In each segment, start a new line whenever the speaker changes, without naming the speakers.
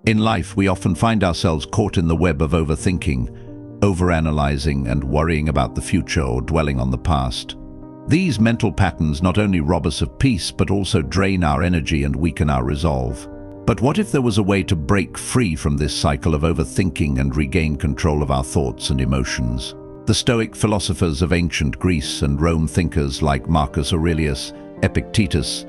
In life, we often find ourselves caught in the web of overthinking, overanalyzing and worrying about the future or dwelling on the past. These mental patterns not only rob us of peace but also drain our energy and weaken our resolve. But what if there was a way to break free from this cycle of overthinking and regain control of our thoughts and emotions? The Stoic philosophers of ancient Greece and Rome, thinkers like Marcus Aurelius, Epictetus,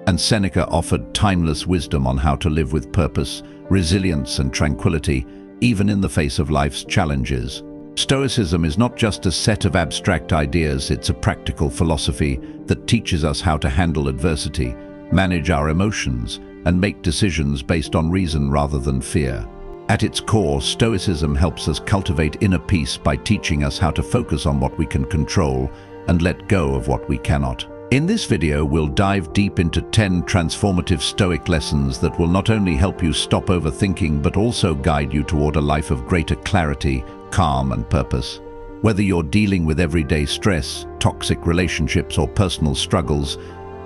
and Seneca offered timeless wisdom on how to live with purpose, resilience and tranquility, even in the face of life's challenges. Stoicism is not just a set of abstract ideas, it's a practical philosophy that teaches us how to handle adversity, manage our emotions, and make decisions based on reason rather than fear. At its core, Stoicism helps us cultivate inner peace by teaching us how to focus on what we can control and let go of what we cannot. In this video, we'll dive deep into 10 transformative Stoic lessons that will not only help you stop overthinking but also guide you toward a life of greater clarity, calm and purpose. Whether you're dealing with everyday stress, toxic relationships or personal struggles,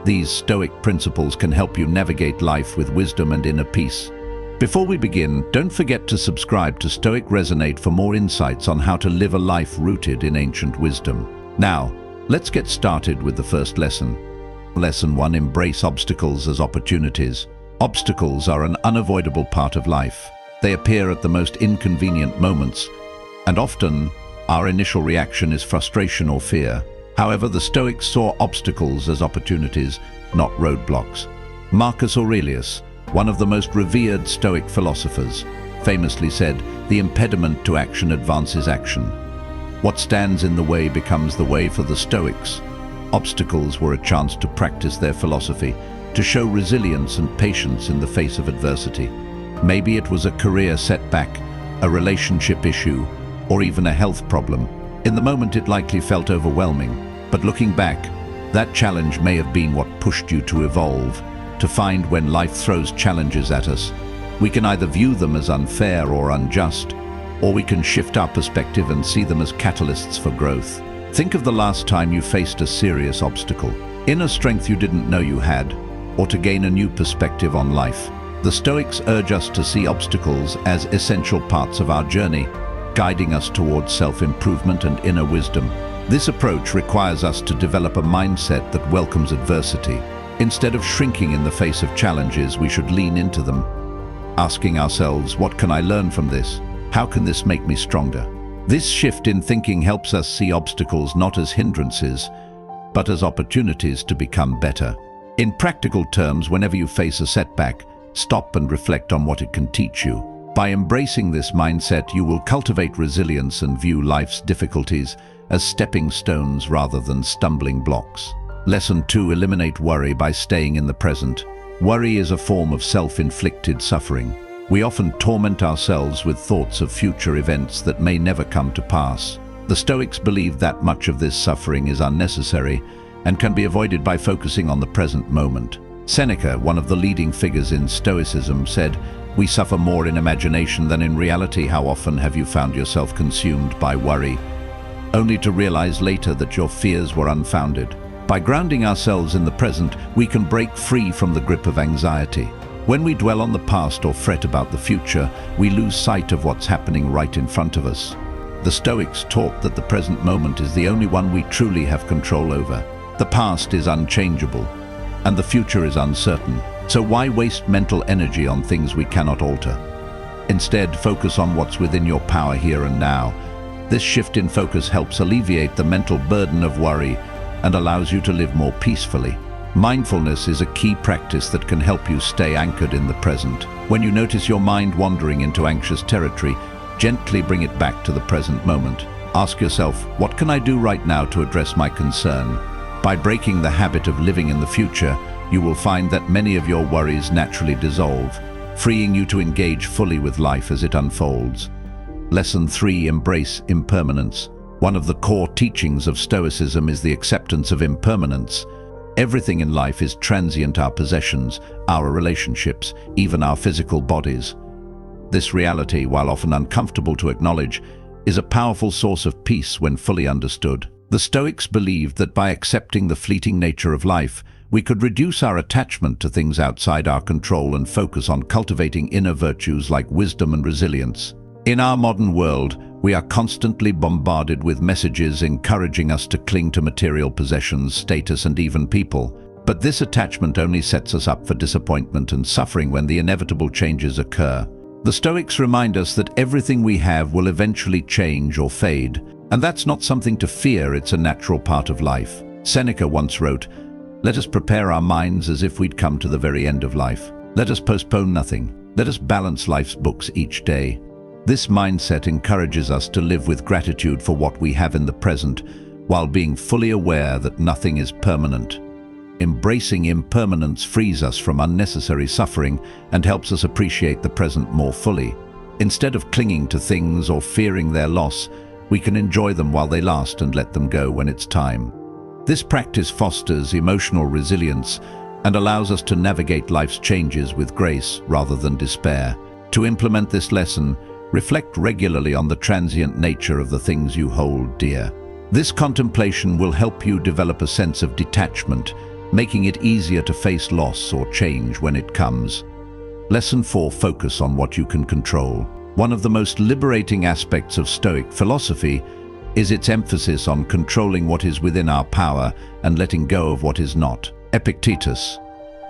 these Stoic principles can help you navigate life with wisdom and inner peace. Before we begin, don't forget to subscribe to Stoic Resonate for more insights on how to live a life rooted in ancient wisdom. Now, let's get started with the first lesson. Lesson 1. Embrace obstacles as opportunities. Obstacles are an unavoidable part of life. They appear at the most inconvenient moments, and often our initial reaction is frustration or fear. However, the Stoics saw obstacles as opportunities, not roadblocks. Marcus Aurelius, one of the most revered Stoic philosophers, famously said, "The impediment to action advances action." What stands in the way becomes the way for the Stoics. Obstacles were a chance to practice their philosophy, to show resilience and patience in the face of adversity. Maybe it was a career setback, a relationship issue, or even a health problem. In the moment it likely felt overwhelming, but looking back, that challenge may have been what pushed you to evolve, to find when life throws challenges at us. We can either view them as unfair or unjust, or we can shift our perspective and see them as catalysts for growth. Think of the last time you faced a serious obstacle, inner strength you didn't know you had, or to gain a new perspective on life. The Stoics urge us to see obstacles as essential parts of our journey, guiding us towards self-improvement and inner wisdom. This approach requires us to develop a mindset that welcomes adversity. Instead of shrinking in the face of challenges, we should lean into them, asking ourselves, what can I learn from this? How can this make me stronger? This shift in thinking helps us see obstacles not as hindrances, but as opportunities to become better. In practical terms, whenever you face a setback, stop and reflect on what it can teach you. By embracing this mindset, you will cultivate resilience and view life's difficulties as stepping stones rather than stumbling blocks. Lesson 2. Eliminate worry by staying in the present. Worry is a form of self-inflicted suffering. We often torment ourselves with thoughts of future events that may never come to pass. The Stoics believe that much of this suffering is unnecessary and can be avoided by focusing on the present moment. Seneca, one of the leading figures in Stoicism, said, "We suffer more in imagination than in reality." How often have you found yourself consumed by worry, only to realize later that your fears were unfounded? By grounding ourselves in the present, we can break free from the grip of anxiety. When we dwell on the past or fret about the future, we lose sight of what's happening right in front of us. The Stoics taught that the present moment is the only one we truly have control over. The past is unchangeable, and the future is uncertain. So why waste mental energy on things we cannot alter? Instead, focus on what's within your power here and now. This shift in focus helps alleviate the mental burden of worry and allows you to live more peacefully. Mindfulness is a key practice that can help you stay anchored in the present. When you notice your mind wandering into anxious territory, gently bring it back to the present moment. Ask yourself, what can I do right now to address my concern? By breaking the habit of living in the future, you will find that many of your worries naturally dissolve, freeing you to engage fully with life as it unfolds. Lesson 3. Embrace impermanence. One of the core teachings of Stoicism is the acceptance of impermanence. Everything in life is transient: our possessions, our relationships, even our physical bodies. This reality, while often uncomfortable to acknowledge, is a powerful source of peace when fully understood. The Stoics believed that by accepting the fleeting nature of life, we could reduce our attachment to things outside our control and focus on cultivating inner virtues like wisdom and resilience. In our modern world, we are constantly bombarded with messages encouraging us to cling to material possessions, status, and even people. But this attachment only sets us up for disappointment and suffering when the inevitable changes occur. The Stoics remind us that everything we have will eventually change or fade, and that's not something to fear, it's a natural part of life. Seneca once wrote, "Let us prepare our minds as if we'd come to the very end of life. Let us postpone nothing. Let us balance life's books each day." This mindset encourages us to live with gratitude for what we have in the present, while being fully aware that nothing is permanent. Embracing impermanence frees us from unnecessary suffering and helps us appreciate the present more fully. Instead of clinging to things or fearing their loss, we can enjoy them while they last and let them go when it's time. This practice fosters emotional resilience and allows us to navigate life's changes with grace rather than despair. To implement this lesson, reflect regularly on the transient nature of the things you hold dear. This contemplation will help you develop a sense of detachment, making it easier to face loss or change when it comes. Lesson 4. Focus on what you can control. One of the most liberating aspects of Stoic philosophy is its emphasis on controlling what is within our power and letting go of what is not. Epictetus,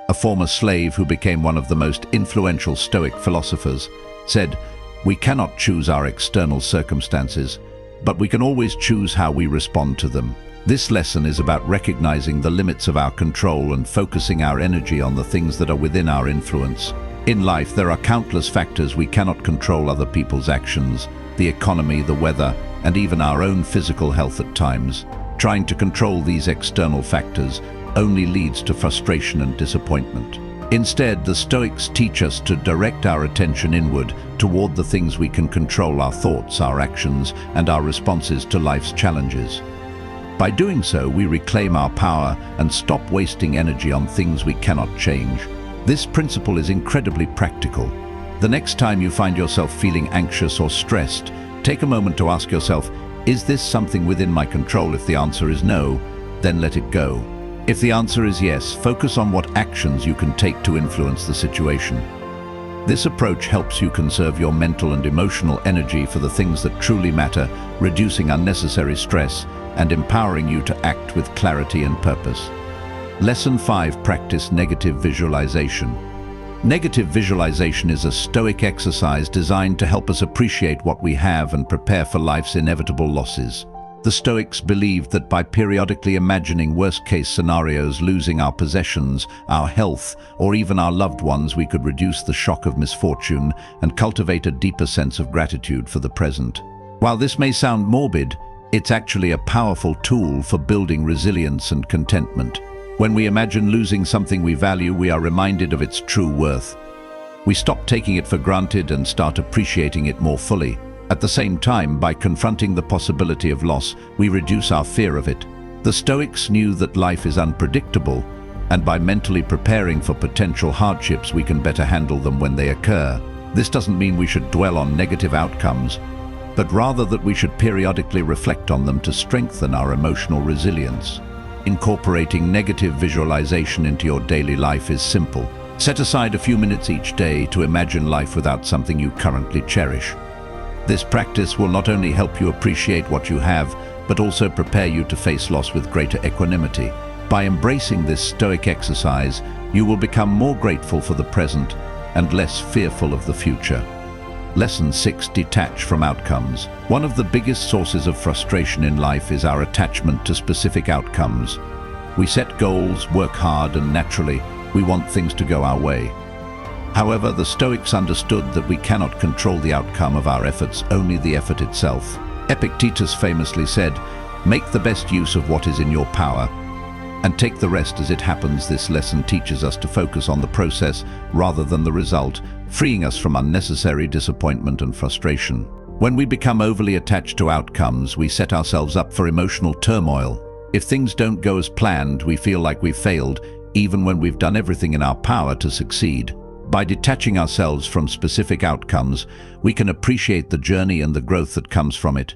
a former slave who became one of the most influential Stoic philosophers, said, "We cannot choose our external circumstances, but we can always choose how we respond to them." This lesson is about recognizing the limits of our control and focusing our energy on the things that are within our influence. In life, there are countless factors we cannot control: other people's actions, the economy, the weather, and even our own physical health at times. Trying to control these external factors only leads to frustration and disappointment. Instead, the Stoics teach us to direct our attention inward toward the things we can control: our thoughts, our actions, and our responses to life's challenges. By doing so, we reclaim our power and stop wasting energy on things we cannot change. This principle is incredibly practical. The next time you find yourself feeling anxious or stressed, take a moment to ask yourself, is this something within my control? If the answer is no, then let it go. If the answer is yes, focus on what actions you can take to influence the situation. This approach helps you conserve your mental and emotional energy for the things that truly matter, reducing unnecessary stress and empowering you to act with clarity and purpose. Lesson 5. Practice negative visualization. Negative visualization is a Stoic exercise designed to help us appreciate what we have and prepare for life's inevitable losses. The Stoics believed that by periodically imagining worst-case scenarios, losing our possessions, our health, or even our loved ones, we could reduce the shock of misfortune and cultivate a deeper sense of gratitude for the present. While this may sound morbid, it's actually a powerful tool for building resilience and contentment. When we imagine losing something we value, we are reminded of its true worth. We stop taking it for granted and start appreciating it more fully. At the same time, by confronting the possibility of loss, we reduce our fear of it. The Stoics knew that life is unpredictable, and by mentally preparing for potential hardships, we can better handle them when they occur. This doesn't mean we should dwell on negative outcomes, but rather that we should periodically reflect on them to strengthen our emotional resilience. Incorporating negative visualization into your daily life is simple. Set aside a few minutes each day to imagine life without something you currently cherish. This practice will not only help you appreciate what you have, but also prepare you to face loss with greater equanimity. By embracing this Stoic exercise, you will become more grateful for the present and less fearful of the future. Lesson 6. Detach from outcomes. One of the biggest sources of frustration in life is our attachment to specific outcomes. We set goals, work hard, and naturally, we want things to go our way. However, the Stoics understood that we cannot control the outcome of our efforts, only the effort itself. Epictetus famously said, "Make the best use of what is in your power, and take the rest as it happens." This lesson teaches us to focus on the process rather than the result, freeing us from unnecessary disappointment and frustration. When we become overly attached to outcomes, we set ourselves up for emotional turmoil. If things don't go as planned, we feel like we've failed, even when we've done everything in our power to succeed. By detaching ourselves from specific outcomes, we can appreciate the journey and the growth that comes from it.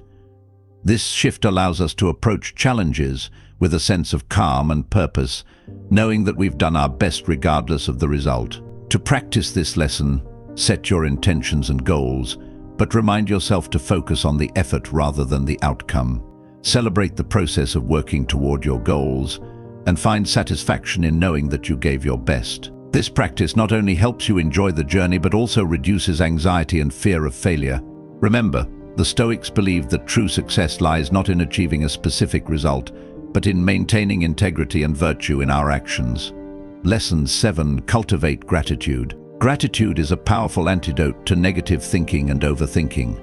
This shift allows us to approach challenges with a sense of calm and purpose, knowing that we've done our best regardless of the result. To practice this lesson, set your intentions and goals, but remind yourself to focus on the effort rather than the outcome. Celebrate the process of working toward your goals, and find satisfaction in knowing that you gave your best. This practice not only helps you enjoy the journey but also reduces anxiety and fear of failure. Remember, the Stoics believed that true success lies not in achieving a specific result, but in maintaining integrity and virtue in our actions. Lesson 7. Cultivate gratitude. Gratitude is a powerful antidote to negative thinking and overthinking.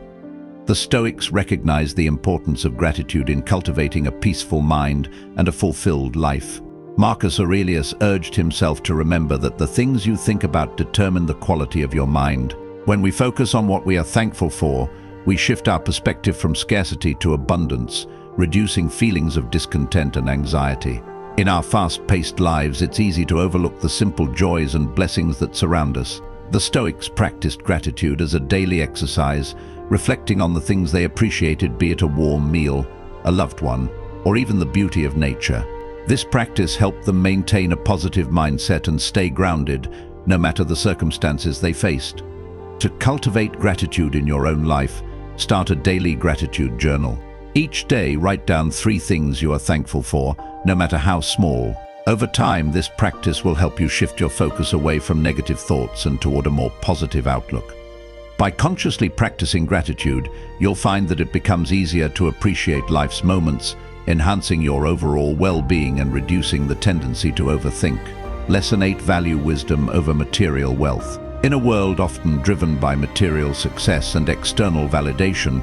The Stoics recognized the importance of gratitude in cultivating a peaceful mind and a fulfilled life. Marcus Aurelius urged himself to remember that the things you think about determine the quality of your mind. When we focus on what we are thankful for, we shift our perspective from scarcity to abundance, reducing feelings of discontent and anxiety. In our fast-paced lives, it's easy to overlook the simple joys and blessings that surround us. The Stoics practiced gratitude as a daily exercise, reflecting on the things they appreciated, be it a warm meal, a loved one, or even the beauty of nature. This practice helped them maintain a positive mindset and stay grounded, no matter the circumstances they faced. To cultivate gratitude in your own life, start a daily gratitude journal. Each day, write down 3 things you are thankful for, no matter how small. Over time, this practice will help you shift your focus away from negative thoughts and toward a more positive outlook. By consciously practicing gratitude, you'll find that it becomes easier to appreciate life's moments, enhancing your overall well-being and reducing the tendency to overthink. Lesson 8. Value wisdom over material wealth. In a world often driven by material success and external validation,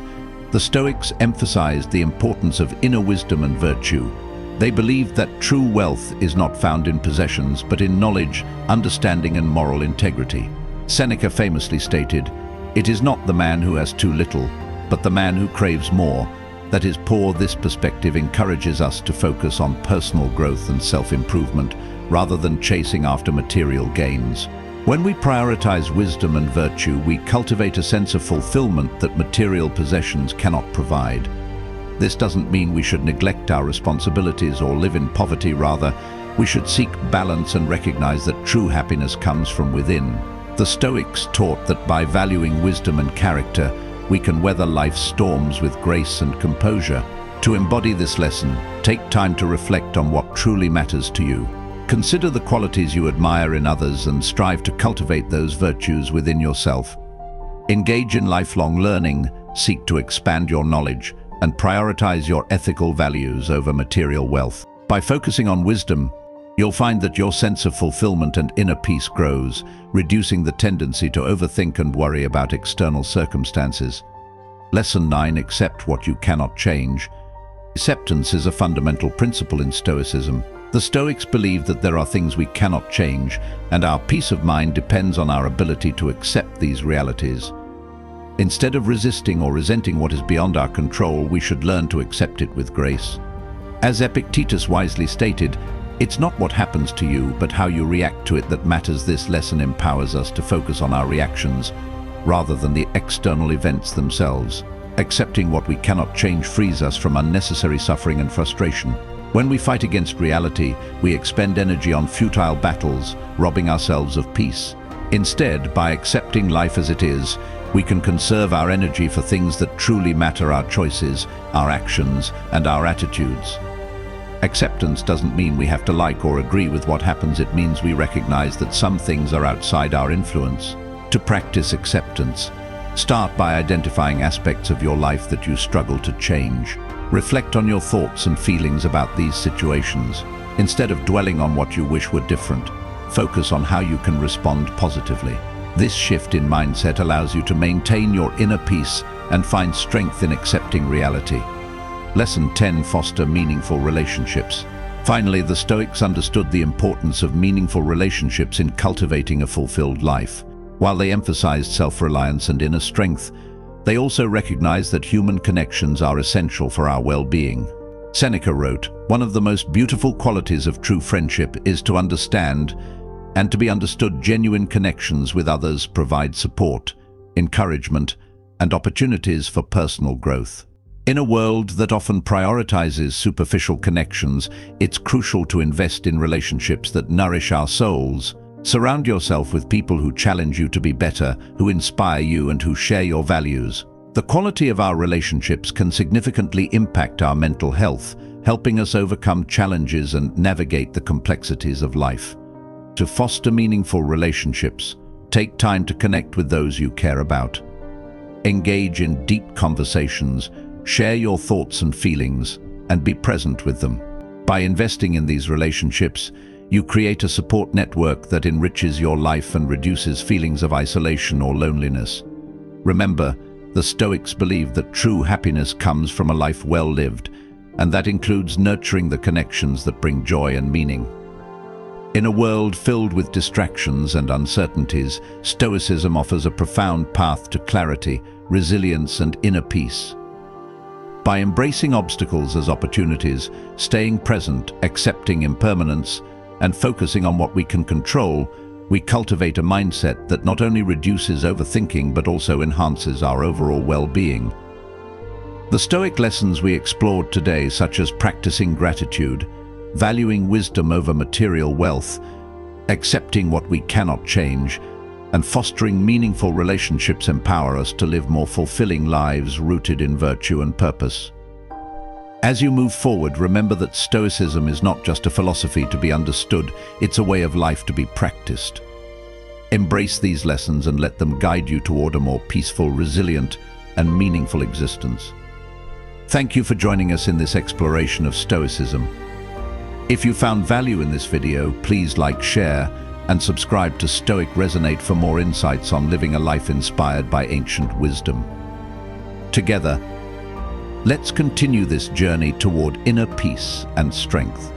the Stoics emphasized the importance of inner wisdom and virtue. They believed that true wealth is not found in possessions, but in knowledge, understanding, and moral integrity. Seneca famously stated, "It is not the man who has too little, but the man who craves more that is poor." This perspective encourages us to focus on personal growth and self-improvement, rather than chasing after material gains. When we prioritize wisdom and virtue, we cultivate a sense of fulfillment that material possessions cannot provide. This doesn't mean we should neglect our responsibilities or live in poverty. Rather, we should seek balance and recognize that true happiness comes from within. The Stoics taught that by valuing wisdom and character, we can weather life's storms with grace and composure. To embody this lesson, take time to reflect on what truly matters to you. Consider the qualities you admire in others and strive to cultivate those virtues within yourself. Engage in lifelong learning, seek to expand your knowledge, and prioritize your ethical values over material wealth. By focusing on wisdom, you'll find that your sense of fulfillment and inner peace grows, reducing the tendency to overthink and worry about external circumstances. Lesson 9. Accept what you cannot change. Acceptance is a fundamental principle in Stoicism. The Stoics believe that there are things we cannot change, and our peace of mind depends on our ability to accept these realities. Instead of resisting or resenting what is beyond our control, we should learn to accept it with grace. As Epictetus wisely stated, "It's not what happens to you, but how you react to it that matters." This lesson empowers us to focus on our reactions, rather than the external events themselves. Accepting what we cannot change frees us from unnecessary suffering and frustration. When we fight against reality, we expend energy on futile battles, robbing ourselves of peace. Instead, by accepting life as it is, we can conserve our energy for things that truly matter: our choices, our actions, and our attitudes. Acceptance doesn't mean we have to like or agree with what happens. It means we recognize that some things are outside our influence. To practice acceptance, start by identifying aspects of your life that you struggle to change. Reflect on your thoughts and feelings about these situations. Instead of dwelling on what you wish were different, focus on how you can respond positively. This shift in mindset allows you to maintain your inner peace and find strength in accepting reality. Lesson 10. Foster meaningful relationships. Finally, the Stoics understood the importance of meaningful relationships in cultivating a fulfilled life. While they emphasized self-reliance and inner strength, they also recognized that human connections are essential for our well-being. Seneca wrote, "One of the most beautiful qualities of true friendship is to understand and to be understood. Genuine connections with others provide support, encouragement, and opportunities for personal growth." In a world that often prioritizes superficial connections, it's crucial to invest in relationships that nourish our souls. Surround yourself with people who challenge you to be better, who inspire you, and who share your values. The quality of our relationships can significantly impact our mental health, helping us overcome challenges and navigate the complexities of life. To foster meaningful relationships, take time to connect with those you care about. Engage in deep conversations, share your thoughts and feelings, and be present with them. By investing in these relationships, you create a support network that enriches your life and reduces feelings of isolation or loneliness. Remember, the Stoics believe that true happiness comes from a life well lived, and that includes nurturing the connections that bring joy and meaning. In a world filled with distractions and uncertainties, Stoicism offers a profound path to clarity, resilience, and inner peace. By embracing obstacles as opportunities, staying present, accepting impermanence, and focusing on what we can control, we cultivate a mindset that not only reduces overthinking but also enhances our overall well-being. The Stoic lessons we explored today, such as practicing gratitude, valuing wisdom over material wealth, accepting what we cannot change, and fostering meaningful relationships, empower us to live more fulfilling lives rooted in virtue and purpose. As you move forward, remember that Stoicism is not just a philosophy to be understood, it's a way of life to be practiced. Embrace these lessons and let them guide you toward a more peaceful, resilient, and meaningful existence. Thank you for joining us in this exploration of Stoicism. If you found value in this video, please like, share, and subscribe to Stoic Resonate for more insights on living a life inspired by ancient wisdom. Together, let's continue this journey toward inner peace and strength.